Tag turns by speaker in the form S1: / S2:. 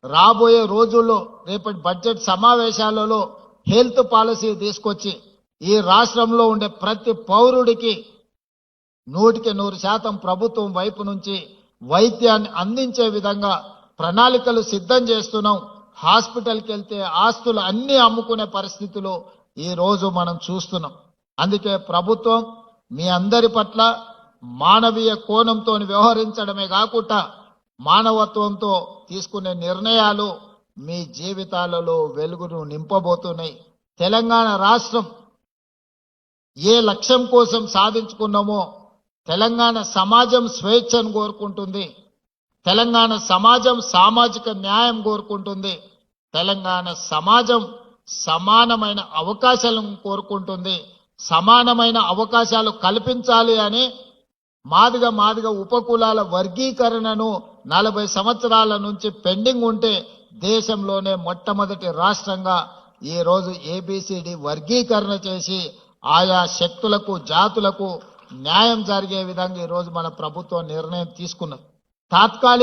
S1: రాబోయే రోజుల్లో రేపటి బడ్జెట్ సమావేశాలలో హెల్త్ పాలసీ తీసుకొచ్చి ఈ రాష్ట్రంలో ఉండే ప్రతి పౌరుడికి 100% ప్రభుత్వం వైపు నుంచి వైద్యాన్ని అందించే విధంగా ప్రణాళికలు సిద్ధం చేస్తున్నాం. హాస్పిటల్కి వెళ్తే ఆస్తులు అన్నీ అమ్ముకునే పరిస్థితులు ఈ రోజు మనం చూస్తున్నాం. అందుకే ప్రభుత్వం మీ అందరి పట్ల మానవీయ కోణంతో వ్యవహరించడమే కాకుండా మానవత్వంతో తీసుకునే నిర్ణయాలు మీ జీవితాలలో వెలుగును నింపబోతున్నాయి. తెలంగాణ రాష్ట్రం ఏ లక్ష్యం కోసం సాధించుకున్నామో తెలంగాణ సమాజం స్వేచ్ఛను కోరుకుంటుంది. తెలంగాణ సమాజం సామాజిక న్యాయం కోరుకుంటుంది. తెలంగాణ సమాజం సమానమైన అవకాశాలను కోరుకుంటుంది. సమానమైన అవకాశాలు కల్పించాలి అని మాదిగ ఉపకులాల వర్గీకరణను 40 సంవత్సరాల నుంచి పెండింగ్ ఉంటే దేశంలోనే మొట్టమొదటి రాష్ట్రంగా ఈ రోజు ABCD వర్గీకరణ చేసి ఆయా శక్తులకు జాతులకు న్యాయం జరిగే విధంగా ఈ రోజు మన ప్రభుత్వం నిర్ణయం తీసుకున్నది. తాత్కాలిక